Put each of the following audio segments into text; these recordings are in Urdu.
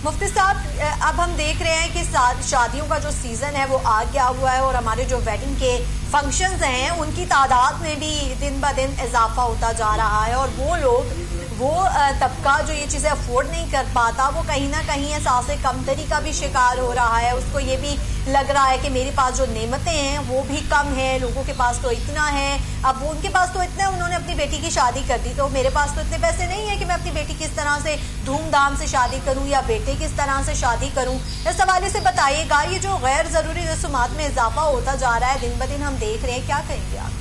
مفتی صاحب اب ہم دیکھ رہے ہیں کہ شادیوں کا جو سیزن ہے وہ آ گیا ہوا ہے اور ہمارے جو ویڈنگ کے فنکشنز ہیں ان کی تعداد میں بھی دن بہ دن اضافہ ہوتا جا رہا ہے، اور وہ لوگ طبقہ جو یہ چیزیں افورڈ نہیں کر پاتا وہ کہیں نہ کہیں احساس کمتری کا بھی شکار ہو رہا ہے. اس کو یہ بھی لگ رہا ہے کہ میرے پاس جو نعمتیں ہیں وہ بھی کم ہیں، لوگوں کے پاس تو اتنا ہے، اب وہ ان کے پاس تو اتنا ہے، انہوں نے اپنی بیٹی کی شادی کر دی تو میرے پاس تو اتنے پیسے نہیں ہیں کہ میں اپنی بیٹی کس طرح سے دھوم دھام سے شادی کروں یا بیٹے کس طرح سے شادی کروں. اس حوالے سے بتائیے گا، یہ جو غیر ضروری رسومات میں اضافہ ہوتا جا رہا ہے دن بہ دن ہم دیکھ رہے ہیں، کیا کہیں گے آپ؟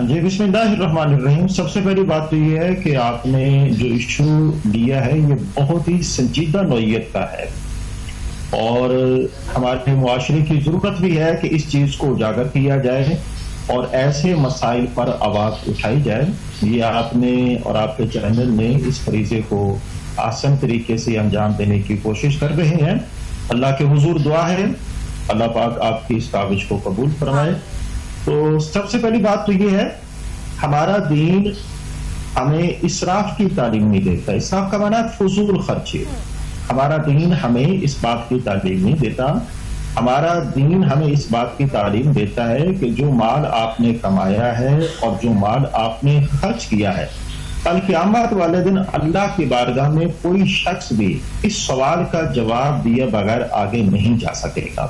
جی بسم اللہ الرحمن الرحیم. سب سے پہلی بات تو یہ ہے کہ آپ نے جو ایشو لیا ہے یہ بہت ہی سنجیدہ نوعیت کا ہے اور ہمارے معاشرے کی ضرورت بھی ہے کہ اس چیز کو اجاگر کیا جائے اور ایسے مسائل پر آواز اٹھائی جائے. یہ آپ نے اور آپ کے چینل نے اس فریضے کو آسان طریقے سے انجام دینے کی کوشش کر رہے ہیں. اللہ کے حضور دعا ہے اللہ پاک آپ کی اس کاوش کو قبول فرمائے. تو سب سے پہلی بات تو یہ ہے ہمارا دین ہمیں اسراف کی تعلیم نہیں دیتا. اسراف کا معنی فضول خرچی. ہمارا دین ہمیں اس بات کی تعلیم نہیں دیتا. ہمارا دین ہمیں اس بات کی تعلیم دیتا ہے کہ جو مال آپ نے کمایا ہے اور جو مال آپ نے خرچ کیا ہے، کل قیامت والے دن اللہ کی بارگاہ میں کوئی شخص بھی اس سوال کا جواب دیے بغیر آگے نہیں جا سکے گا.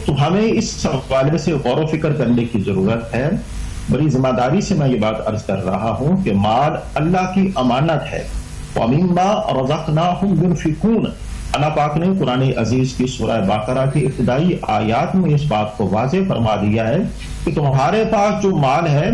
تو ہمیں اس حوالے سے غور و فکر کرنے کی ضرورت ہے. بڑی ذمہ داری سے میں یہ بات عرض کر رہا ہوں کہ مال اللہ کی امانت ہے. وَمِمَّا رَزَقْنَاهُمْ يُنْفِقُونَ. اللہ پاک نے قرآن عزیز کی سورہ بقرہ کی ابتدائی آیات میں اس بات کو واضح فرما دیا ہے کہ تمہارے پاس جو مال ہے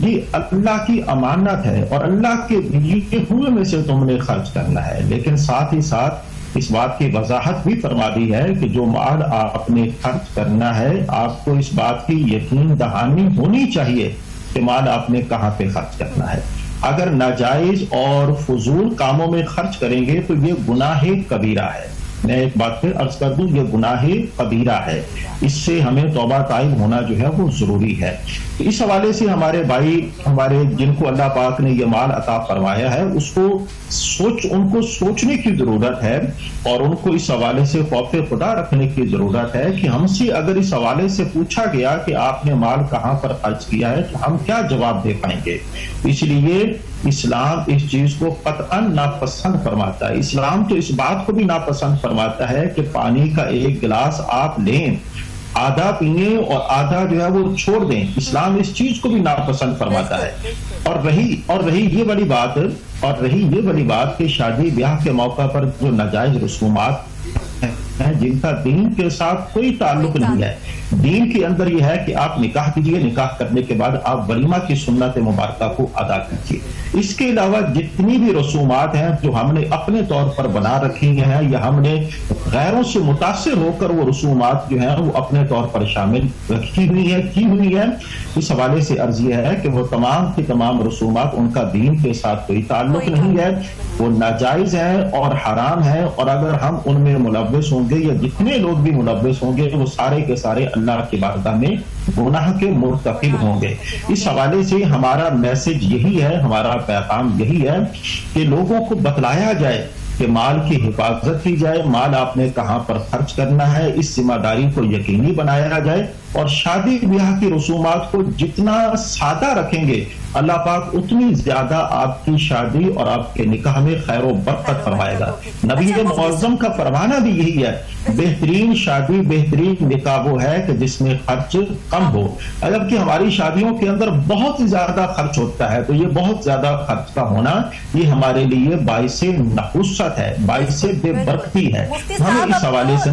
یہ اللہ کی امانت ہے اور اللہ کے دیے ہوئے میں سے تم نے خرچ کرنا ہے. لیکن ساتھ ہی ساتھ اس بات کی وضاحت بھی فرما دی ہے کہ جو مال آپ نے خرچ کرنا ہے آپ کو اس بات کی یقین دہانی ہونی چاہیے کہ مال آپ نے کہاں پہ خرچ کرنا ہے. اگر ناجائز اور فضول کاموں میں خرچ کریں گے تو یہ گناہ کبیرہ ہے. میں ایک بات پھر عرض کر دوں، یہ گناہ کبیرہ ہے. اس سے ہمیں توبہ طائب ہونا جو ہے وہ ضروری ہے. تو اس حوالے سے ہمارے بھائی ہمارے جن کو اللہ پاک نے یہ مال عطا فرمایا ہے ان کو سوچنے کی ضرورت ہے اور ان کو اس حوالے سے خوف خدا رکھنے کی ضرورت ہے کہ ہم سے اگر اس حوالے سے پوچھا گیا کہ آپ نے مال کہاں پر خرچ کیا ہے تو ہم کیا جواب دے پائیں گے. اس لیے اسلام اس چیز کو قطعاً ناپسند فرماتا ہے. اسلام تو اس بات کو بھی ناپسند فرماتا ہے کہ پانی کا ایک گلاس آپ لیں، آدھا پیئیں اور آدھا جو ہے وہ چھوڑ دیں. اسلام اس چیز کو بھی ناپسند فرماتا ہے. اور رہی یہ والی بات کہ شادی بیاہ کے موقع پر جو ناجائز رسومات ہیں جن کا دین کے ساتھ کوئی تعلق نہیں ہے. دین کے اندر یہ ہے کہ آپ نکاح کیجئے، نکاح کرنے کے بعد آپ ولیمہ کی سنت مبارکہ کو ادا کیجئے. اس کے علاوہ جتنی بھی رسومات ہیں جو ہم نے اپنے طور پر بنا رکھی ہیں یا ہم نے غیروں سے متاثر ہو کر وہ رسومات جو ہیں وہ اپنے طور پر شامل کی ہوئی ہے، اس حوالے سے عرض یہ ہے کہ وہ تمام کی تمام رسومات ان کا دین کے ساتھ کوئی تعلق نہیں ہے، وہ ناجائز ہیں اور حرام ہیں. اور اگر ہم ان میں ملوث ہوں گے یا جتنے لوگ بھی ملوث ہوں گے وہ سارے کے سارے اللہ کی بارگاہ میں گناہ کے مرتکب ہوں گے. اس حوالے سے ہمارا میسج یہی ہے، ہمارا پیغام یہی ہے کہ لوگوں کو بتلایا جائے کہ مال کی حفاظت کی جائے، مال آپ نے کہاں پر خرچ کرنا ہے، اس ذمہ داری کو یقینی بنایا جائے. اور شادی بیاہ کی رسومات کو جتنا سادہ رکھیں گے اللہ پاک اتنی زیادہ آپ کی شادی اور آپ کے نکاح میں خیر و برکت فرمائے گا. نبی معظم کا فرمانا بھی یہی ہے، بہترین شادی بہترین نکاح وہ ہے کہ جس میں خرچ کم ہو. اگر کہ ہماری شادیوں کے اندر بہت زیادہ خرچ ہوتا ہے تو یہ بہت زیادہ خرچ کا ہونا یہ ہمارے لیے باعث نحوست ہے، باعث بے برکتی ہے. ہمیں اس حوالے سے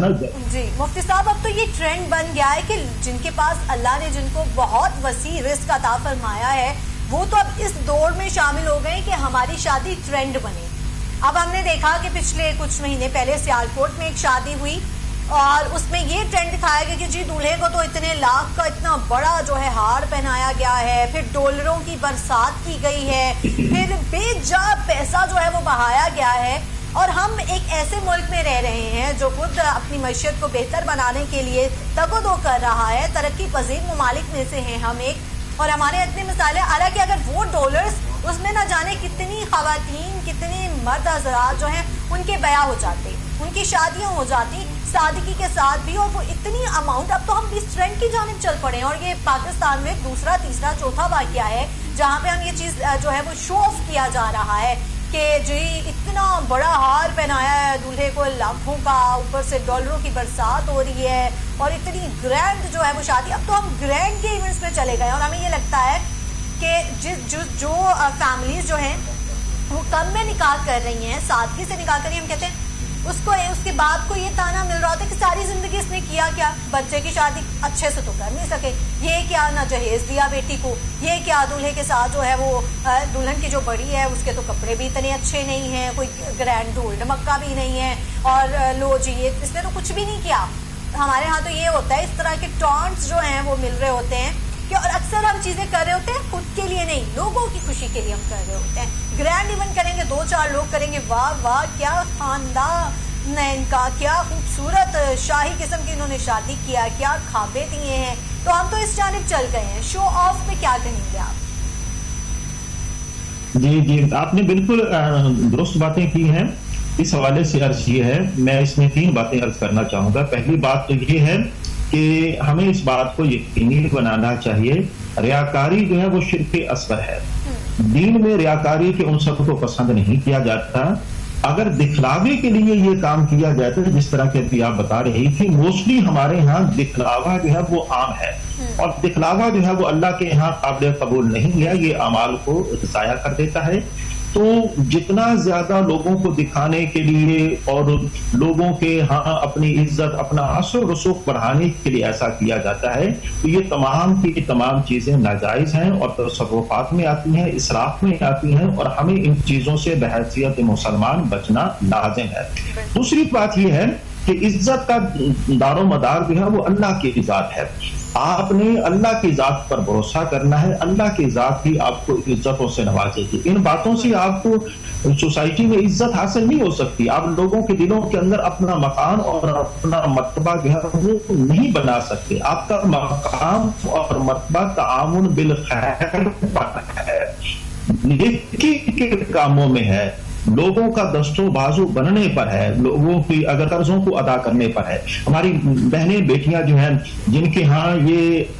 جی مفتی صاحب اب تو یہ ٹرینڈ بن گیا ہے کہ جن کے پاس اللہ نے جن کو بہت وسیع رزق عطا فرمایا ہے وہ تو اب اس دور میں شامل ہو گئے کہ ہماری شادی ٹرینڈ بنے. اب ہم نے دیکھا کہ پچھلے کچھ مہینے پہلے سیالکوٹ میں ایک شادی ہوئی اور اس میں یہ ٹرینڈ دکھایا گیا کہ جی دولہے کو تو اتنے لاکھ کا اتنا بڑا جو ہے ہار پہنایا گیا ہے، پھر ڈالروں کی برسات کی گئی ہے، پھر بے جا پیسہ جو ہے وہ بہایا گیا ہے. اور ہم ایک ایسے ملک میں رہ رہے ہیں جو خود اپنی معیشت کو بہتر بنانے کے لیے تگ و دو کر رہا ہے، ترقی پذیر ممالک میں سے ہیں ہم ایک، اور ہمارے اتنے مسائل ہیں. حالانکہ اگر وہ ڈالرز اس میں نہ جانے کتنی خواتین کتنی مرد حضرات جو ہیں ان کے بیاہ ہو جاتے, ان کی شادیاں ہو جاتی سادگی کے ساتھ بھی, اور وہ اتنی اماؤنٹ, اب تو ہم اس ٹرینڈ کی جانب چل پڑے ہیں, اور یہ پاکستان میں دوسرا تیسرا چوتھا واقعہ ہے جہاں پہ ہم یہ چیز جو ہے وہ شو آف کیا جا رہا ہے کہ جی اتنا بڑا ہار پہنایا ہے دولہے کو لاکھوں کا, اوپر سے ڈالروں کی برسات ہو رہی ہے, اور اتنی گرینڈ جو ہے وہ شادی. اب تو ہم گرینڈ کے ایونٹس میں چلے گئے, اور ہمیں یہ لگتا ہے کہ جو فیملیز جو ہیں وہ کم میں نکاح کر رہی ہیں, سادگی سے نکاح کر رہی ہیں, ہم کہتے ہیں اس کے باپ کو یہ تانا مل رہا ہوتا ہے کہ ساری زندگی اس نے کیا کیا, بچے کی شادی اچھے سے تو کر نہیں سکے, یہ کیا نہ جہیز دیا بیٹی کو, یہ کیا دولہے کے ساتھ جو ہے وہ دلہن کی جو بڑی ہے اس کے تو کپڑے بھی اتنے اچھے نہیں ہیں, کوئی گرینڈ ڈھول ڈمکا بھی نہیں ہے, اور لو جی اس نے تو کچھ بھی نہیں کیا. ہمارے ہاں تو یہ ہوتا ہے, اس طرح کے ٹانٹس جو ہیں وہ مل رہے ہوتے ہیں کہ, اور اکثر ہم چیزیں کر رہے ہوتے ہیں خود کے لیے نہیں, لوگوں کی خوشی کے لیے ہم کر رہے ہوتے ہیں. گرینڈ ایونٹ کریں گے, 2-4 لوگ کریں گے, واہ واہ کیا خاندان ہے ان کا, کیا خوبصورت شاہی قسم کی انہوں نے شادی کیا, کیا کھابے دیے ہیں, تو ہم تو اس جانب چل گئے ہیں. شو آف میں کیا کہیں گے آپ؟ جی آپ نے بالکل درست باتیں کی ہیں. اس حوالے سے عرض یہ ہے, میں اس میں 3 باتیں عرض کرنا چاہوں گا. پہلی بات تو یہ ہے کہ ہمیں اس بات کو یقینی بنانا چاہیے, ریاکاری جو ہے وہ شرک اصغر ہے. دین میں ریاکاری کے عنصر کو پسند نہیں کیا جاتا. اگر دکھلاوے کے لیے یہ کام کیا جاتا ہے, جس طرح کے ابھی آپ بتا رہی تھی, موسٹلی ہمارے ہاں دکھلاوا جو ہے وہ عام ہے, اور دکھلاوا جو ہے وہ اللہ کے یہاں قابل قبول نہیں ہے, یہ اعمال کو ضائع کر دیتا ہے. تو جتنا زیادہ لوگوں کو دکھانے کے لیے اور لوگوں کے ہاں اپنی عزت, اپنا اثر و رسوخ بڑھانے کے لیے ایسا کیا جاتا ہے, تو یہ تمام کی تمام چیزیں ناجائز ہیں اور تصرفات میں آتی ہیں, اسراف میں آتی ہیں, اور ہمیں ان چیزوں سے بحیثیت مسلمان بچنا لازم ہے. دوسری بات یہ ہے کہ عزت کا دار و مدار جو ہے وہ اللہ کی ذات ہے. آپ نے اللہ کی ذات پر بھروسہ کرنا ہے, اللہ کی ذات ہی آپ کو عزتوں سے نوازے گی. ان باتوں سے آپ کو سوسائٹی میں عزت حاصل نہیں ہو سکتی. آپ لوگوں کے دلوں کے اندر اپنا مقام اور اپنا مرتبہ جو ہے وہ نہیں بنا سکتے. آپ کا مقام اور مرتبہ تعاون بالخیر ہے, نیکی کے کاموں میں ہے, لوگوں کا دست و بازو بننے پر ہے, لوگوں کی اگر قرضوں کو ادا کرنے پر ہے. ہماری بہنیں بیٹیاں جو ہیں جن کے ہاں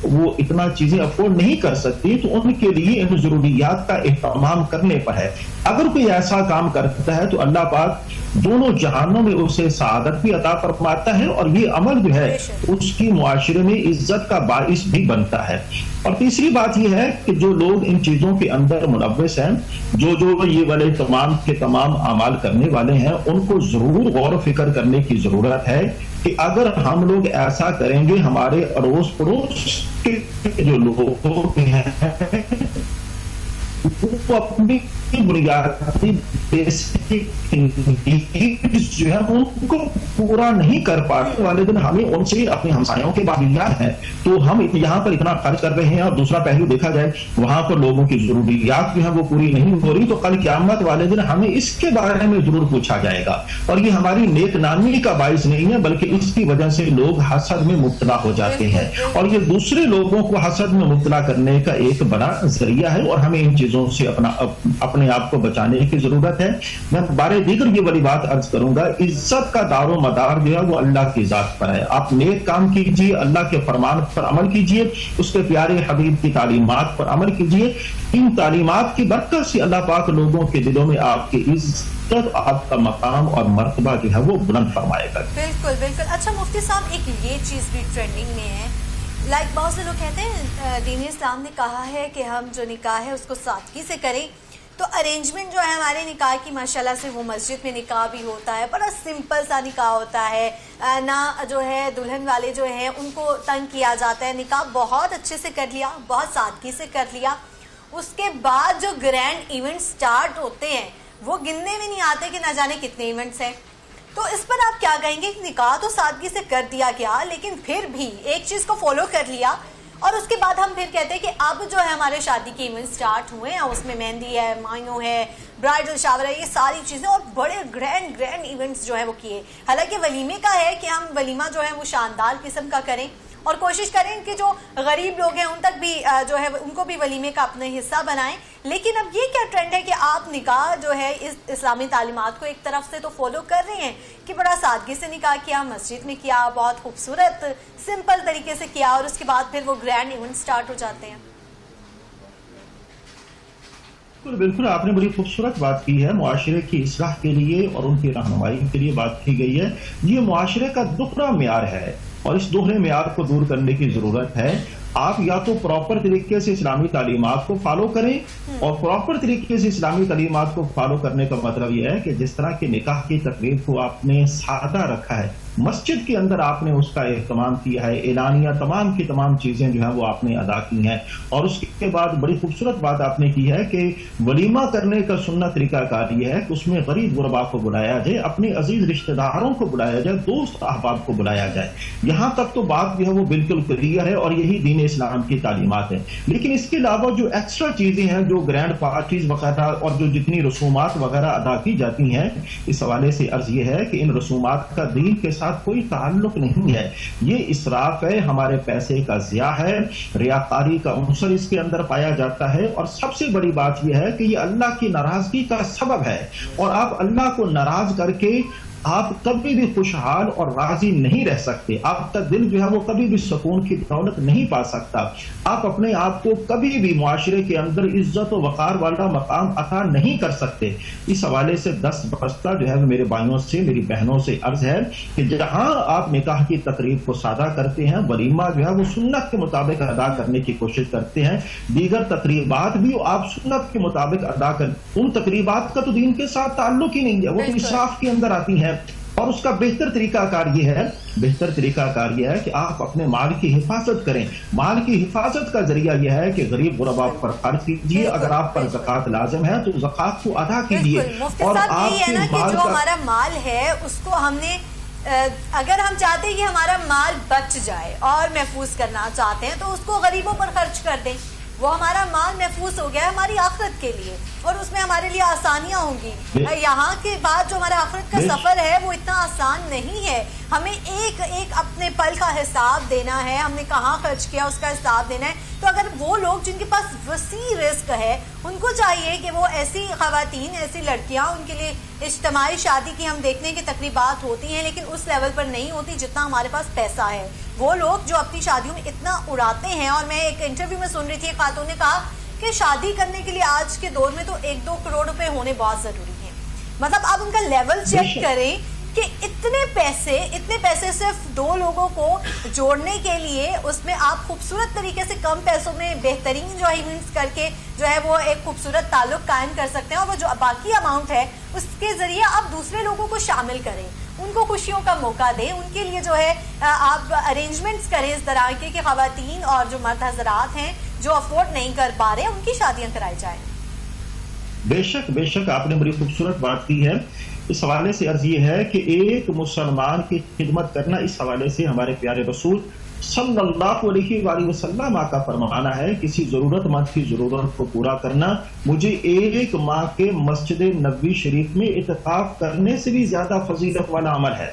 وہ اتنا چیزیں افورڈ نہیں کر سکتی, تو ان کے لیے ان ضروریات کا اہتمام کرنے پر ہے. اگر کوئی ایسا کام کرتا ہے تو اللہ پاک دونوں جہانوں میں اسے سعادت بھی عطا فرماتا ہے, اور یہ عمل جو ہے اس کی معاشرے میں عزت کا باعث بھی بنتا ہے. اور تیسری بات یہ ہے کہ جو لوگ ان چیزوں کے اندر ملوث ہیں, جو یہ والے تمام کے تمام اعمال کرنے والے ہیں, ان کو ضرور غور و فکر کرنے کی ضرورت ہے کہ اگر ہم لوگ ایسا کریں گے, ہمارے اڑوس پڑوس کے جو لوگ ہیں وہ اپنی بنیادی بیسک نیڈز جو ہے ان کو پورا نہیں کر پاتے والے دن ہمیں ان سے اپنے ہمسایوں کے باغیات ہیں, تو ہم یہاں پر اتنا خرچ کر رہے ہیں, اور دوسرا پہلو دیکھا جائے وہاں پر لوگوں کی ضروریات جو ہیں وہ پوری نہیں ہو رہی, تو کل قیامت والے دن ہمیں اس کے بارے میں ضرور پوچھا جائے گا. اور یہ ہماری نیک نامی کا باعث نہیں ہے, بلکہ اس کی وجہ سے لوگ حسد میں مبتلا ہو جاتے ہیں, اور یہ دوسرے لوگوں کو حسد میں مبتلا کرنے کا ایک بڑا ذریعہ ہے, اور ہمیں ان چیزوں سے اپنے آپ کو بچانے کی ضرورت ہے. میں بارے دیگر یہ والی بات عرض کروں گا, عزت کا دار و مدار جو ہے وہ اللہ کی ذات پر ہے. آپ نیک کام کیجئے, اللہ کے فرمان پر عمل کیجئے, اس کے پیارے حبیب کی تعلیمات پر عمل کیجئے. ان تعلیمات کی برکت سے اللہ پاک لوگوں کے دلوں میں آپ کی عزت, آپ کا مقام اور مرتبہ جو ہے وہ بلند فرمائے گا. بالکل بالکل. اچھا مفتی صاحب, ایک یہ چیز بھی ٹرینڈنگ میں ہے, بہت سے لوگ کہتے ہیں دین اسلام نے کہا ہے کہ ہم جو نکاح ہے اس کو سادگی سے کریں, تو ارینجمنٹ جو ہے ہمارے نکاح کی ماشاءاللہ سے وہ مسجد میں نکاح بھی ہوتا ہے, بڑا سمپل سا نکاح ہوتا ہے, نہ جو ہے دلہن والے جو ہیں ان کو تنگ کیا جاتا ہے, نکاح بہت اچھے سے کر لیا, بہت سادگی سے کر لیا. اس کے بعد جو گرینڈ ایونٹ سٹارٹ ہوتے ہیں وہ گننے میں نہیں آتے کہ نہ جانے کتنے ایونٹس ہیں. تو اس پر آپ کیا کہیں گے؟ نکاح تو سادگی سے کر دیا گیا, لیکن پھر بھی ایک چیز کو فالو کر لیا, اور اس کے بعد ہم پھر کہتے ہیں کہ اب جو ہے ہمارے شادی کے ایونٹ سٹارٹ ہوئے ہیں, اس میں مہندی ہے, مائنو ہے, برائڈل شاور ہے, یہ ساری چیزیں, اور بڑے گرینڈ ایونٹس جو ہے وہ کیے. حالانکہ ولیمے کا ہے کہ ہم ولیمہ جو ہے وہ شاندار قسم کا کریں, اور کوشش کریں کہ جو غریب لوگ ہیں ان تک بھی جو ہے ان کو بھی ولیمے کا اپنے حصہ بنائیں. لیکن اب یہ کیا ٹرینڈ ہے کہ آپ نکاح جو ہے اس اسلامی تعلیمات کو ایک طرف سے تو فالو کر رہے ہیں کہ بڑا سادگی سے نکاح کیا, مسجد میں کیا, بہت خوبصورت سمپل طریقے سے کیا, اور اس کے بعد پھر وہ گرینڈ ایونٹ سٹارٹ ہو جاتے ہیں. بالکل آپ نے بڑی خوبصورت بات کی ہے. معاشرے کی اصلاح کے لیے اور ان کی رہنمائی کے لیے بات کی گئی ہے. یہ معاشرے کا دوہرا معیار ہے اور اس دوہرے معیار کو دور کرنے کی ضرورت ہے. آپ یا تو پراپر طریقے سے اسلامی تعلیمات کو فالو کریں, اور پراپر طریقے سے اسلامی تعلیمات کو فالو کرنے کا مطلب یہ ہے کہ جس طرح کے نکاح کی تقریب کو آپ نے سادہ رکھا ہے, مسجد کے اندر آپ نے اس کا اہتمام کیا ہے, اعلانیہ تمام کی تمام چیزیں جو ہیں وہ آپ نے ادا کی ہیں, اور اس کے بعد بڑی خوبصورت بات آپ نے کی ہے کہ ولیمہ کرنے کا سنت طریقہ کار یہ ہے کہ اس میں غریب غربا کو بلایا جائے, اپنے عزیز رشتہ داروں کو بلایا جائے, دوست احباب کو بلایا جائے. یہاں تک تو بات جو ہے وہ بالکل کلیئر ہے اور یہی دین اسلام کی تعلیمات ہیں. لیکن اس کے علاوہ جو ایکسٹرا چیزیں ہیں, جو گرینڈ پارٹیز وغیرہ اور جو جتنی رسومات وغیرہ ادا کی جاتی ہیں, اس حوالے سے عرض یہ ہے کہ ان رسومات کا دین کے ساتھ کوئی تعلق نہیں ہے. یہ اسراف ہے, ہمارے پیسے کا ضیاع ہے, ریاکاری کا عنصر اس کے اندر پایا جاتا ہے, اور سب سے بڑی بات یہ ہے کہ یہ اللہ کی ناراضگی کا سبب ہے, اور آپ اللہ کو ناراض کر کے آپ کبھی بھی خوشحال اور راضی نہیں رہ سکتے. آپ کا دل جو ہے وہ کبھی بھی سکون کی دولت نہیں پا سکتا. آپ اپنے آپ کو کبھی بھی معاشرے کے اندر عزت و وقار والا مقام عطا نہیں کر سکتے. اس حوالے سے 10 برسہ جو ہے میرے بھائیوں سے, میری بہنوں سے عرض ہے کہ جہاں آپ نکاح کی تقریب کو سادہ کرتے ہیں, ولیمہ جو ہے وہ سنت کے مطابق ادا کرنے کی کوشش کرتے ہیں, دیگر تقریبات بھی آپ سنت کے مطابق ادا کر, ان تقریبات کا تو دین کے ساتھ تعلق ہی نہیں ہے, وہ تو اسراف کے اندر آتی ہیں. اور اس کا بہتر طریقہ کار یہ ہے کہ آپ اپنے مال کی حفاظت کریں. مال کی حفاظت کا ذریعہ یہ ہے کہ غریب غربا پر خرچ کیجیے, اگر آپ پر زکوٰۃ لازم ہے تو زکوٰۃ کو ادا کیجیے. اور آپ کے جو ہمارا مال ہے اس کو ہم نے, اگر ہم چاہتے ہیں کہ ہمارا مال بچ جائے اور محفوظ کرنا چاہتے ہیں تو اس کو غریبوں پر خرچ کر دیں. وہ ہمارا مال محفوظ ہو گیا ہے ہماری آخرت کے لیے, اور اس میں ہمارے لیے آسانیاں ہوں گی. یہاں کے بعد جو ہمارا آخرت کا سفر ہے وہ اتنا آسان نہیں ہے. ہمیں ایک ایک اپنے پل کا حساب دینا ہے, ہم نے کہاں خرچ کیا اس کا حساب دینا ہے. تو اگر وہ لوگ جن کے پاس وسیع رزق ہے ان کو چاہیے کہ وہ ایسی خواتین, ایسی لڑکیاں, ان کے لیے اجتماعی شادی کی ہم دیکھنے کی تقریبات ہوتی ہیں لیکن اس لیول پر نہیں ہوتی جتنا ہمارے پاس پیسہ ہے. وہ لوگ جو اپنی شادیوں میں اتنا اڑاتے ہیں, اور میں ایک انٹرویو میں سن رہی تھی, ایک خاتون نے کہا کہ شادی کرنے کے لیے آج کے دور میں تو 1-2 کروڑ روپے ہونے بہت ضروری ہیں. مطلب آپ ان کا لیول چیک کریں کہ اتنے پیسے صرف 2 لوگوں کو جوڑنے کے لیے, اس میں آپ خوبصورت طریقے سے کم پیسوں میں بہترین جو ایونٹس کر کے جو ہے وہ ایک خوبصورت تعلق قائم کر سکتے ہیں, اور وہ جو باقی اماؤنٹ ہے اس کے ذریعے آپ دوسرے لوگوں کو شامل کریں, ان کو خوشیوں کا موقع دیں, ان کے لیے جو ہے آپ ارینجمنٹس کریں اس طرح کے کہ خواتین اور جو مرد حضرات ہیں جو افورڈ نہیں کر پا رہے ان کی شادیاں کرائی جائیں. بے شک آپ نے بڑی خوبصورت بات کی ہے. اس حوالے سے عرض یہ ہے کہ ایک مسلمان کی خدمت کرنا, اس حوالے سے ہمارے پیارے رسول صلی اللہ علیہ وآلہ وسلم کا فرمانا ہے, کسی ضرورت مند کی ضرورت کو پورا کرنا مجھے ایک ماہ کے مسجد نبوی شریف میں اعتکاف کرنے سے بھی زیادہ فضیلت والا عمل ہے.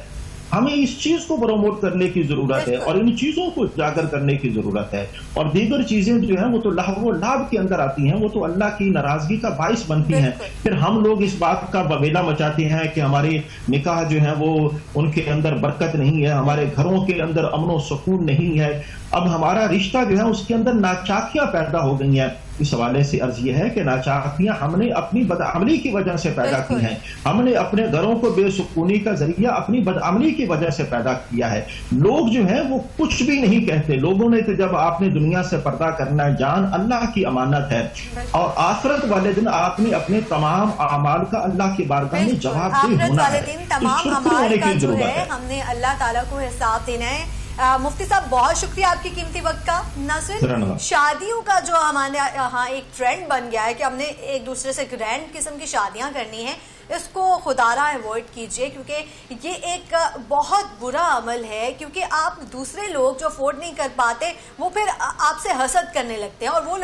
ہمیں اس چیز کو پروموٹ کرنے کی ضرورت ہے اور ان چیزوں کو اجاگر کرنے کی ضرورت ہے. اور دیگر چیزیں جو ہیں وہ تو لہو و لعب کے اندر آتی ہیں, وہ تو اللہ کی ناراضگی کا باعث بنتی ہیں. پھر ہم لوگ اس بات کا بویلا مچاتے ہیں کہ ہمارے نکاح جو ہیں وہ ان کے اندر برکت نہیں ہے, ہمارے گھروں کے اندر امن و سکون نہیں ہے, اب ہمارا رشتہ جو ہے اس کے اندر ناچاکیاں پیدا ہو گئی ہیں. اس حوالے سے عرض یہ ہے کہ ناچاکیاں ہم نے اپنی بدعملی کی وجہ سے پیدا کی ہیں. ہم نے اپنے گھروں کو بے سکونی کا ذریعہ اپنی بدعملی کی وجہ سے پیدا کیا ہے. لوگ جو ہیں وہ کچھ بھی نہیں کہتے. لوگوں نے تو جب آپ نے دنیا سے پردہ کرنا ہے, جان اللہ کی امانت ہے, اور آخرت والے دن آپ نے اپنے تمام اعمال کا اللہ کی بارگاہ میں جواب دہ ہونا ہے. تمام اعمال کا جو ہے ہم نے اللہ تعالیٰ کو حساب دینا ہے. مفتی صاحب بہت شکریہ آپ کی قیمتی وقت کا. نہ صرف شادیوں کا جو ہمارے یہاں ایک ٹرینڈ بن گیا ہے کہ ہم نے ایک دوسرے سے گرینڈ قسم کی شادیاں کرنی ہیں, اس کو خدارہ ایوائڈ کیجئے، کیونکہ یہ ایک بہت برا عمل ہے، کیونکہ آپ دوسرے لوگ جو افورڈ نہیں کر پاتے وہ پھر آپ سے حسد کرنے لگتے ہیں، اور وہ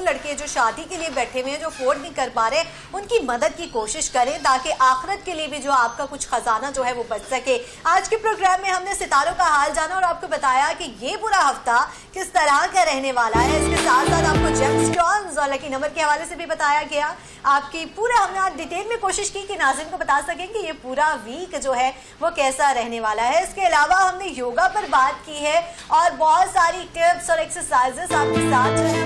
لڑکے جو شادی کے لیے بیٹھے ہوئے ہیں، جو افورڈ نہیں کر پا رہے، ان کی مدد کی کوشش کریں تاکہ آخرت کے لیے بھی جو آپ کا کچھ خزانہ جو ہے وہ بچ سکے۔ آج کے پروگرام میں ہم نے ستاروں کا حال جانا اور آپ کو بتایا کہ یہ برا ہفتہ کس طرح کا رہنے والا ہے۔ اس کے ساتھ ساتھ آپ کو جیم سٹونز اور لکی نمبر کے حوالے سے بھی بتایا گیا۔ آپ کی پورا ہم نے آج ڈیٹیل میں کوشش کی کہ ناظرین کو بتا سکیں کہ یہ پورا ویک جو ہے وہ کیسا رہنے والا ہے۔ اس کے علاوہ ہم نے یوگا پر بات کی ہے اور بہت ساری ٹپس اور ایکسرسائزز آپ کے ساتھ جو ہے